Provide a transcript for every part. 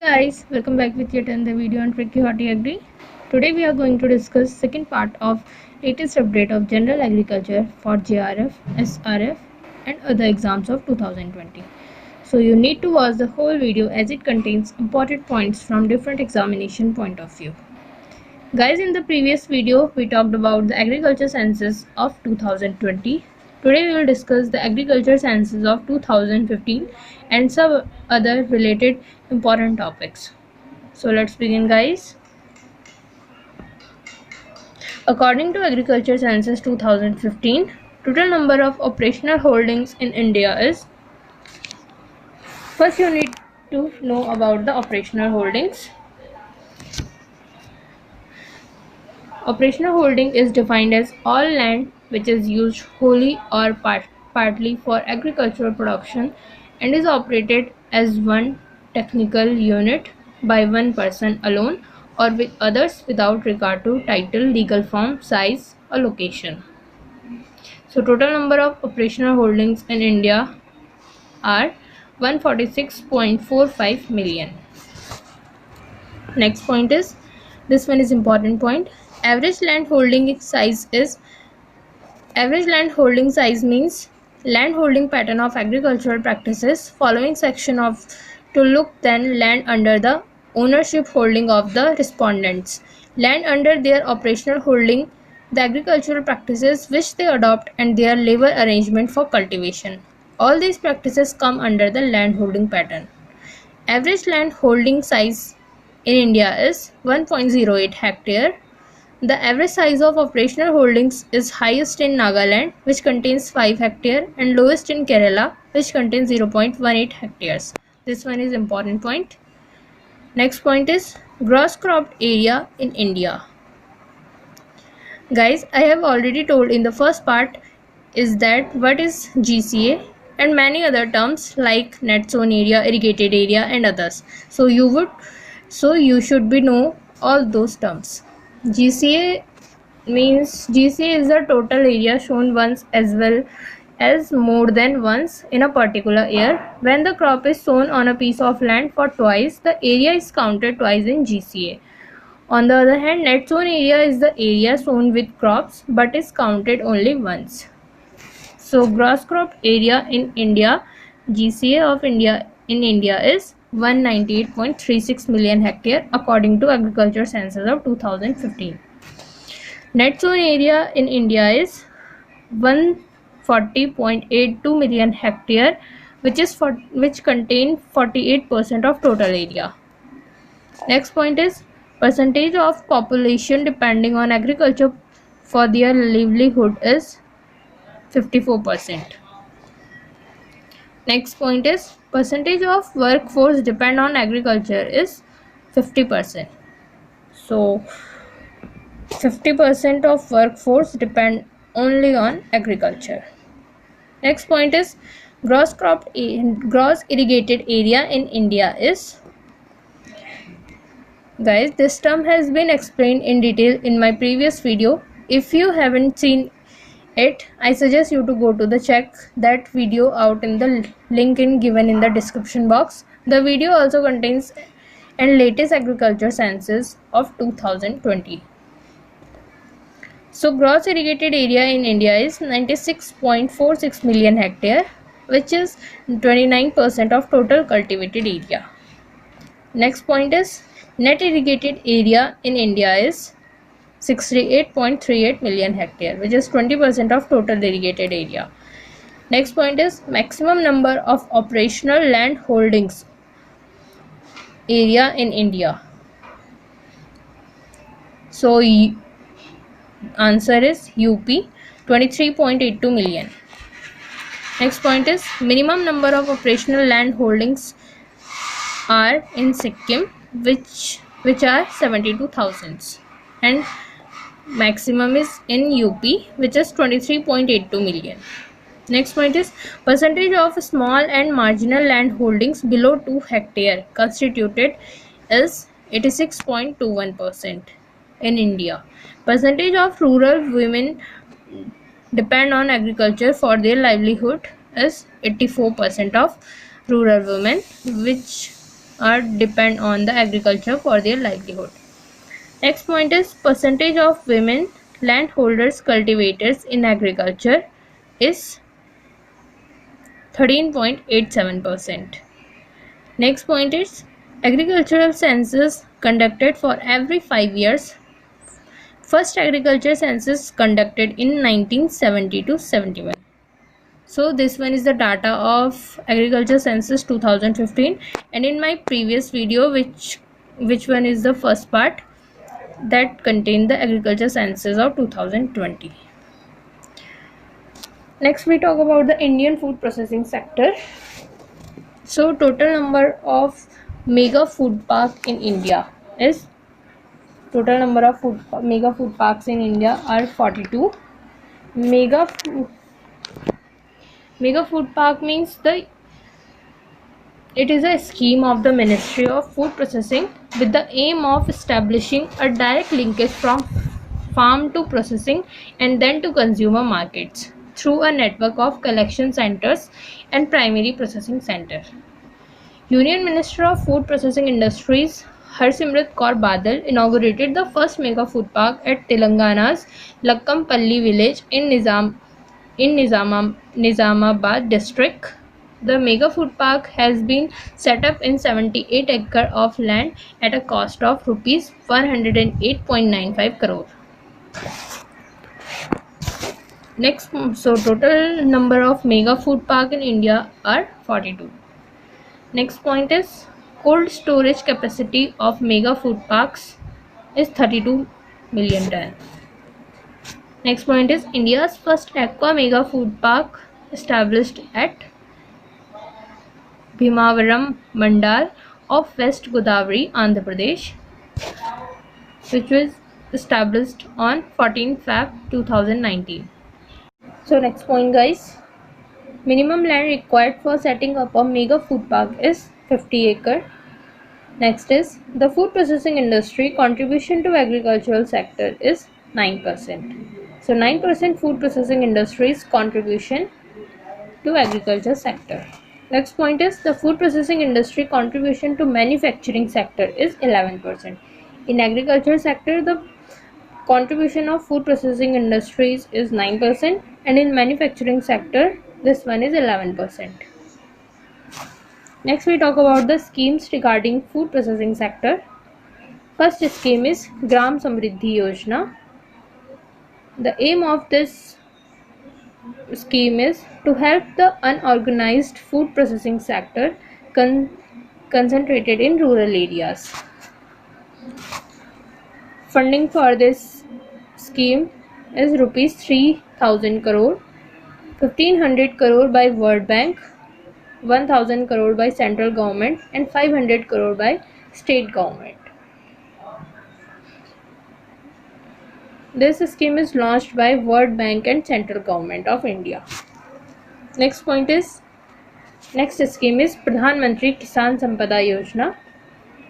Guys, welcome back with yet another video on Tricky Hotty Agri. Today we are going to discuss second part of latest update of general agriculture for JRF, SRF and other exams of 2020. So you need to watch the whole video as it contains important points from different examination point of view. Guys, in the previous video we talked about the agriculture census of 2020. Today we will discuss the agriculture census of 2015 and some other related important topics. So let's begin, guys. According to Agriculture Census 2015, total number of operational holdings in India is. First you need to know about the operational holdings. Operational holding is defined as all land which is used wholly or partly for agricultural production and is operated as one technical unit by one person alone or with others without regard to title, legal form, size or location. So total number of operational holdings in India are 146.45 million. Next point is, this one is important point. Average land holding size means land holding pattern of agricultural practices following section of to look then land under the ownership holding of the respondents, land under their operational holding, the agricultural practices which they adopt and their labor arrangement for cultivation. All these practices come under the land holding pattern. Average land holding size in India is 1.08 hectare. The average size of operational holdings is highest in Nagaland, which contains 5 hectares, and lowest in Kerala, which contains 0.18 hectares. This one is important point. Next point is gross cropped area in India. Guys, I have already told in the first part is that what is GCA and many other terms like net sown area, irrigated area and others. So you should be know all those terms. GCA means GCA is the total area shown once as well as more than once in a particular year. When the crop is sown on a piece of land for twice, the area is counted twice in GCA. On the other hand, net sown area is the area sown with crops but is counted only once. So gross crop area in India, GCA of India in India is 198.36 million hectare according to Agriculture Census of 2015. Net sown area in India is 140.82 million hectare, which contain 48% of total area. Next point is percentage of population depending on agriculture for their livelihood is 54%. Next point is percentage of workforce depend on agriculture is 50%. So 50% of workforce depend only on agriculture. Next point is gross irrigated area in India is. Guys, this term has been explained in detail in my previous video. If you haven't seen it, I suggest you to go to the check that video out in the link given in the description box. The video also contains and latest agriculture census of 2020. So gross irrigated area in India is 96.46 million hectare, which is 29% of total cultivated area. Next point is net irrigated area in India is 68.38 million hectare, which is 20% of total irrigated area. Next point is maximum number of operational land holdings area in India. So answer is UP, 23.82 million. Next point is minimum number of operational land holdings are in Sikkim, which are 72,000, and maximum is in UP, which is 23.82 million. Next point is percentage of small and marginal land holdings below 2 hectare constituted is 86.21% in India. Percentage of rural women depend on agriculture for their livelihood is 84% of rural women, which are depend on the agriculture for their livelihood. Next point is percentage of women landholders cultivators in agriculture is 13.87%. Next point is agricultural census conducted for every 5 years. First agriculture census conducted in 1970 to 71. So this one is the data of agriculture census 2015, and in my previous video which one is the first part that contained the agriculture census of 2020. Next we talk about the Indian food processing sector. So total number of mega food park in India is mega food parks in India are 42. Mega food park means it is a scheme of the Ministry of Food Processing with the aim of establishing a direct linkage from farm to processing and then to consumer markets through a network of collection centers and primary processing center. Union Minister of Food Processing Industries Harsimrat Kaur Badal inaugurated the first mega food park at Telangana's Lakkampalli village in Nizamabad district. The mega food park has been set up in 78 acres of land at a cost of rupees 108.95 crore. Next, so total number of mega food park in India are 42. Next point is cold storage capacity of mega food parks is 32 million ton. Next point is India's first aqua mega food park established at Bhimavaram Mandal of West Godavari, Andhra Pradesh, which was established on 14 Feb 2019. So next point guys, minimum land required for setting up a mega food park is 50 acre. Next is the food processing industry contribution to agricultural sector is 9%. So 9% food processing industry's contribution to agriculture sector. Next point is the food processing industry contribution to manufacturing sector is 11%. In agriculture sector, the contribution of food processing industries is 9%, and in manufacturing sector, this one is 11%. Next we talk about the schemes regarding food processing sector. First scheme is Gram Samriddhi Yojana. The aim of this scheme is to help the unorganized food processing sector concentrated in rural areas. Funding for this scheme is rupees 3000 crore, 1500 crore by World Bank, 1000 crore by central government and 500 crore by state government. This scheme is launched by World Bank and central government of India. Next scheme is Pradhan Mantri Kisan Sampada Yojana.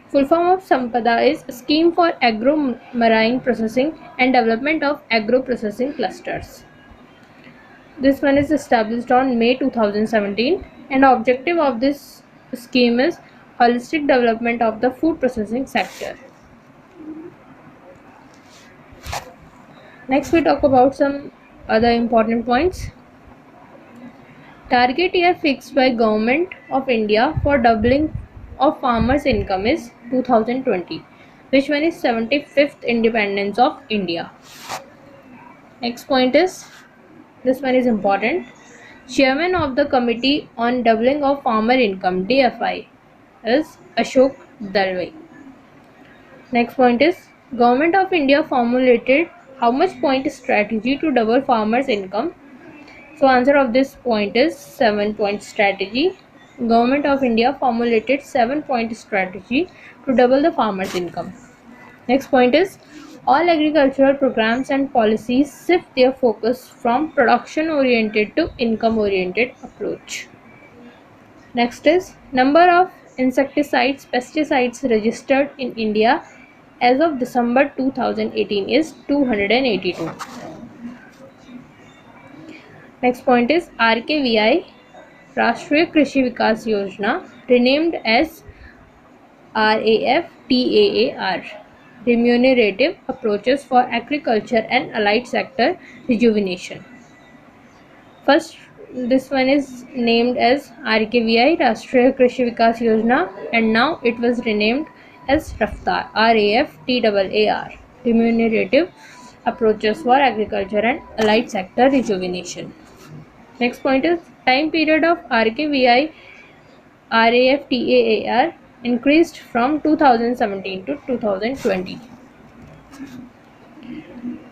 Full form of Sampada is a scheme for agro-marine processing and development of agro-processing clusters. This one is established on May 2017, and the objective of this scheme is holistic development of the food processing sector. Next we talk about some other important points. Target year fixed by Government of India for doubling of farmers' income is 2020, which one is 75th independence of India. Next point is, this one is important. Chairman of the Committee on Doubling of Farmer Income DFI is Ashok Dalwai. Next point is, Government of India formulated how much point strategy to double farmers' income. So answer of this point is 7-point strategy. Government of India formulated 7-point strategy to double the farmers' income. Next point is all agricultural programs and policies shift their focus from production oriented to income oriented approach. Next is number of insecticides, pesticides registered in India as of December 2018 is 282. Next point is RKVI, Rashtriya Krishi Vikas Yojana, renamed as RAFTAAR, Remunerative Approaches for Agriculture and Allied Sector Rejuvenation. First, this one is named as RKVI, Rashtriya Krishi Vikas Yojana, and now it was renamed as RAFTAR, RAFTAAR, Remunerative Approaches for Agriculture and Allied Sector Rejuvenation. Next point is time period of RKVI RAFTAAR increased from 2017 to 2020.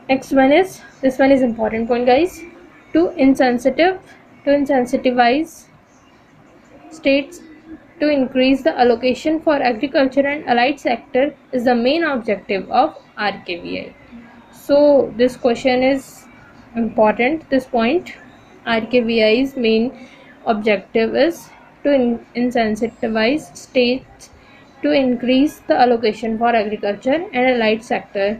Next one is, this one is important point guys, to insensitivize states to increase the allocation for agriculture and allied sector is the main objective of RKVI. So this question is important, this point. RKVI's main objective is to insensitivize states to increase the allocation for agriculture and allied sector.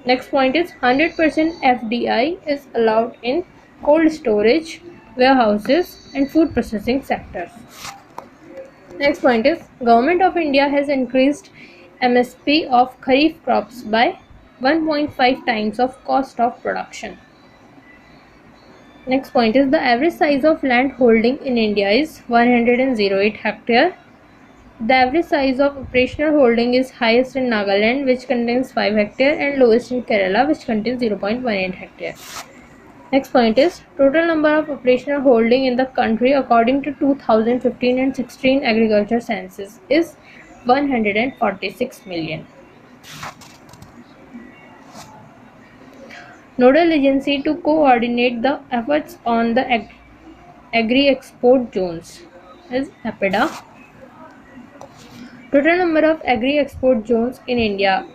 Next point is 100% FDI is allowed in cold storage, warehouses and food processing sectors. Next point is Government of India has increased MSP of Kharif crops by 1.5 times of cost of production. Next point is the average size of land holding in India is 108 hectare. The average size of operational holding is highest in Nagaland, which contains 5 hectare, and lowest in Kerala, which contains 0.18 hectare. Next point is total number of operational holding in the country according to 2015 and 16 agriculture census is 146 million. Nodal agency to coordinate the efforts on the agri-export zones is APEDA. Total number of agri-export zones in India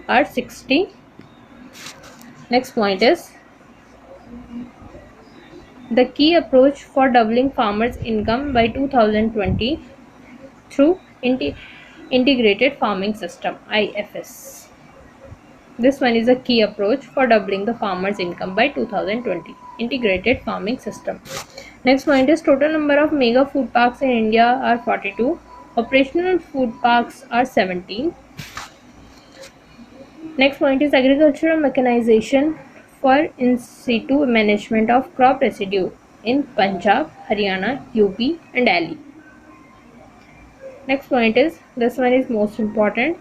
are 60. Next point is the key approach for doubling farmers' income by 2020 through integrated farming system IFS. This one is a key approach for doubling the farmers' income by 2020. Integrated farming system. Next point is total number of mega food parks in India are 42. Operational food parks are 17. Next point is agricultural mechanization for in situ management of crop residue in Punjab, Haryana, UP and Delhi. Next point is, this one is most important.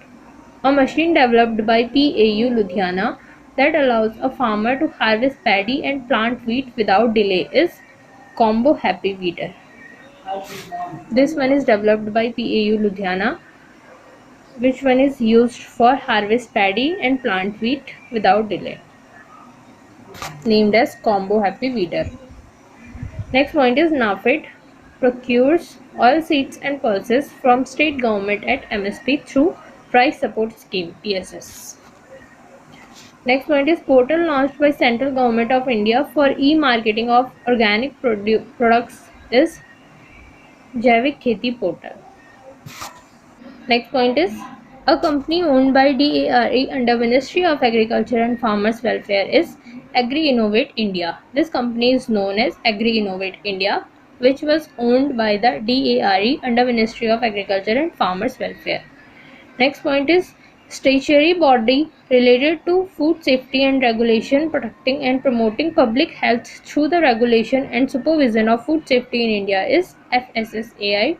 A machine developed by PAU Ludhiana that allows a farmer to harvest paddy and plant wheat without delay is Combo Happy Weeder. This one is developed by PAU Ludhiana, which one is used for harvest paddy and plant wheat without delay, named as Combo Happy Weeder. Next point is NAFED procures oil seeds and pulses from state government at MSP through Price Support Scheme PSS. Next point is portal launched by Central Government of India for e-marketing of organic products is Jaivik Kheti portal. Next point is a company owned by DARE under Ministry of Agriculture and Farmers Welfare is Agri Innovate India. This company is known as Agri Innovate India, which was owned by the DARE under Ministry of Agriculture and Farmers Welfare. Next point is statutory body related to food safety and regulation, protecting and promoting public health through the regulation and supervision of food safety in India is FSSAI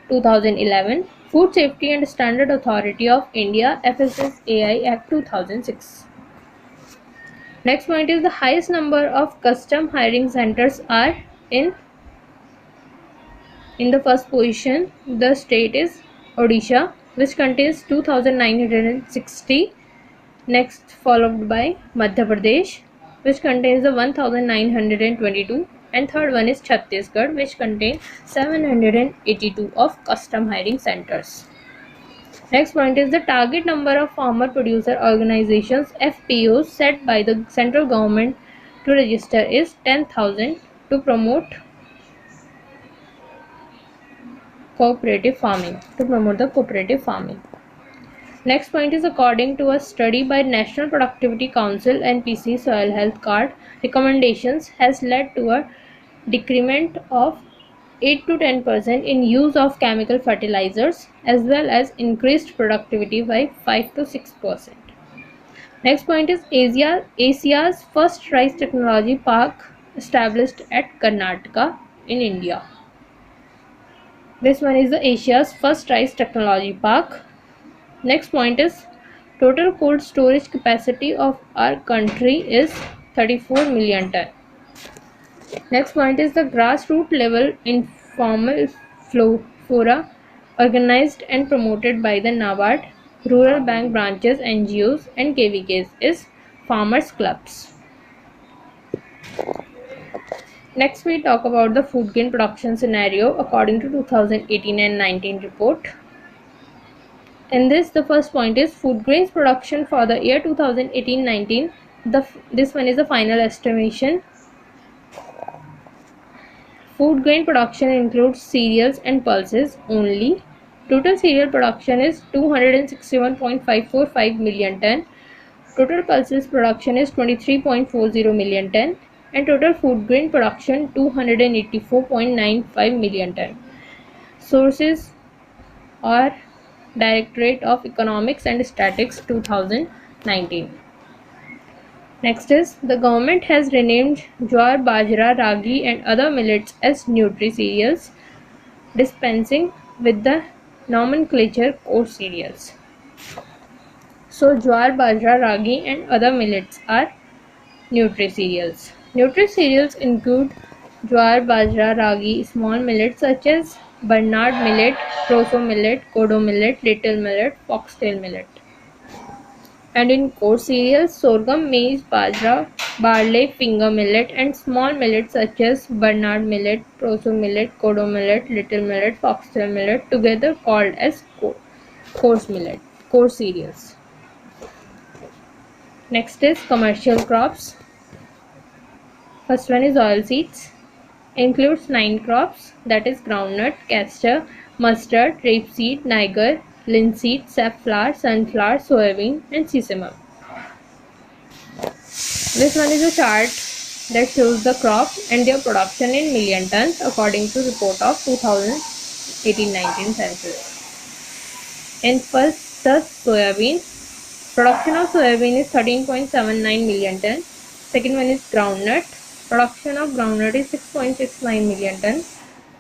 2011. Food Safety and Standard Authority of India FSSAI Act 2006. Next point is the highest number of custom hiring centers are in the first position. The state is Odisha, which contains 2,960. Next followed by Madhya Pradesh, which contains the 1,922, and third one is Chhattisgarh, which contains 782 of custom hiring centers. Next point is the target number of farmer producer organizations FPOs set by the central government to register is 10,000 to promote cooperative farming, to promote the cooperative farming. Next point is according to a study by National Productivity Council NPC Soil Health Card recommendations has led to a decrement of 8 to 10% in use of chemical fertilizers, as well as increased productivity by 5 to 6%. Next point is Asia's first rice technology park established at Karnataka in India. This one is the Asia's first rice technology park. Next point is total cold storage capacity of our country is 34 million ton. Next point is the grassroots level informal fora organized and promoted by the NABARD, rural bank branches, NGOs and KVKs is farmers clubs. Next we talk about the food grain production scenario according to 2018 and 19 report. In this, the first point is food grains production for the year 2018-19. This one is the final estimation. Food grain production includes cereals and pulses only. Total cereal production is 261.545 million ton. Total pulses production is 23.40 million ton. And total food grain production 284.95 million ton. Sources are Directorate of Economics and Statistics 2019. Next is the government has renamed Jowar, Bajra, Ragi and other millets as Nutri cereals, dispensing with the nomenclature coarse cereals. So Jowar, Bajra, Ragi and other millets are Nutri cereals. Nutri cereals include Jowar, Bajra, Ragi, small millets such as Barnard millet, Proso millet, Kodo millet, Little millet, Foxtail millet. And in coarse cereals, sorghum, maize, bajra, barley, finger millet and small millets such as Barnard millet, Proso millet, Kodo millet, Little millet, Foxtail millet together called as coarse cereals. Next is commercial crops. First one is oilseeds. Includes 9 crops, that is groundnut, castor, mustard, rapeseed, niger, linseed, safflower, sunflower, soybean and sesame. This one is a chart that shows the crop and their production in million tons according to report of 2018-19 census. In first, the soybean. Production of soybean is 13.79 million ton. Second one is groundnut. Production of groundnut is 6.69 million ton.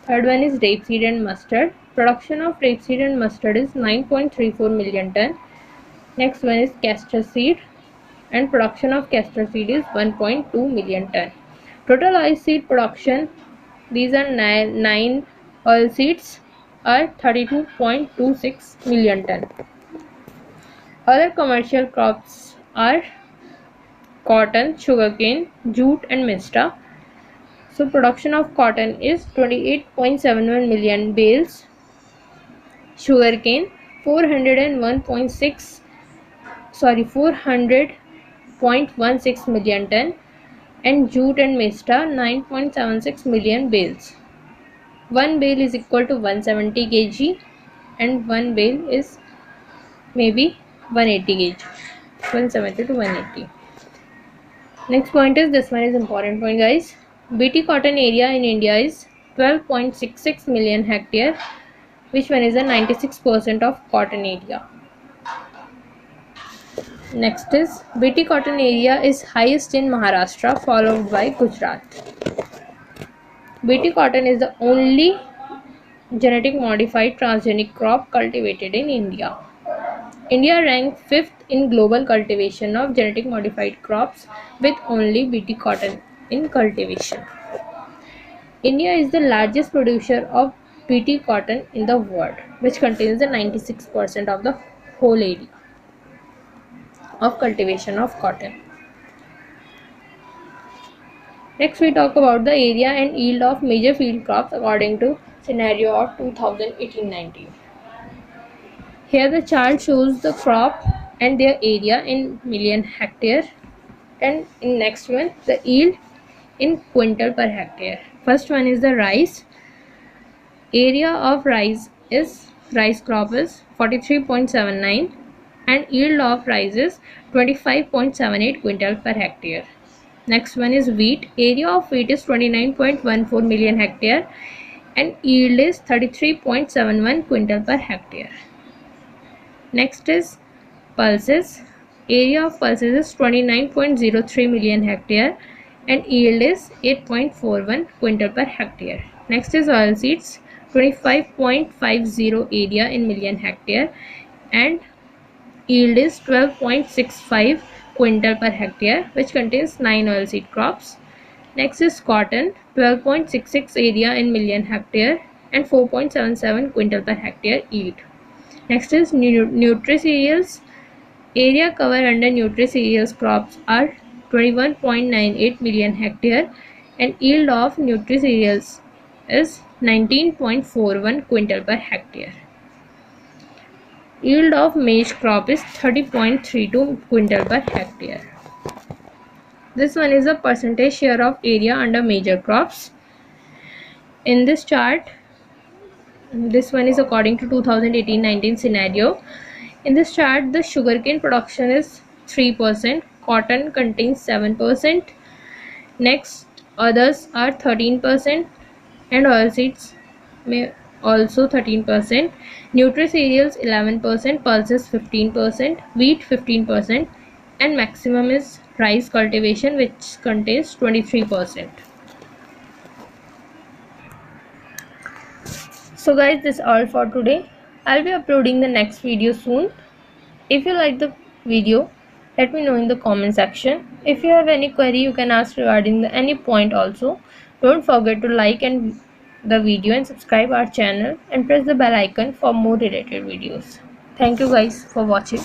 Third one is rapeseed and mustard. Production of rapeseed and mustard is 9.34 million ton. Next one is castor seed, and production of castor seed is 1.2 million ton. Total oil seed production, these are 9 oil seeds, are 32.26 million ton. Other commercial crops are cotton, sugarcane, jute and mista. So production of cotton is 28.71 million bales, sugarcane 400.16 million ton, and jute and mista 9.76 million bales. One bale is equal to 170 kg and one bale is maybe 180 kg, 170 to 180. Next point is, this one is important point guys. BT cotton area in India is 12.66 million hectare, which one is a 96% of cotton area. Next is BT cotton area is highest in Maharashtra, followed by Gujarat. BT cotton is the only genetic modified transgenic crop cultivated in India. India ranked 5th in global cultivation of genetic modified crops with only BT cotton in cultivation. India is the largest producer of BT cotton in the world, which contains the 96% of the whole area of cultivation of cotton. Next we talk about the area and yield of major field crops according to scenario of 2018-19. Here the chart shows the crop and their area in million hectare, and in next one the yield in quintal per hectare. First one is the rice. Area of rice crop is 43.79 and yield of rice is 25.78 quintal per hectare. Next one is wheat. Area of wheat is 29.14 million hectare. and yield is 33.71 quintal per hectare. Next is pulses. Area of pulses is 29.03 million hectare and yield is 8.41 quintal per hectare. Next is oilseeds, 25.50 area in million hectare and yield is 12.65 quintal per hectare, which contains 9 oilseed crops. Next is cotton, 12.66 area in million hectare and 4.77 quintal per hectare yield. Next is nutri-cereals. Area cover under nutri-cereals crops are 21.98 million hectare and yield of nutri-cereals is 19.41 quintal per hectare. Yield of maize crop is 30.32 quintal per hectare. This one is the percentage share of area under major crops. In this chart, this one is according to 2018-19 scenario. In this chart, the sugarcane production is 3%, cotton contains 7%, next others are 13%, and oilseeds may also 13%, nutri-cereals 11%, pulses 15%, wheat 15%, and maximum is rice cultivation, which contains 23%. So guys, this is all for today. I'll be uploading the next video soon. If you like the video, let me know in the comment section. If you have any query, you can ask regarding any point also. Don't forget to like the video and subscribe our channel and press the bell icon for more related videos. Thank you guys for watching.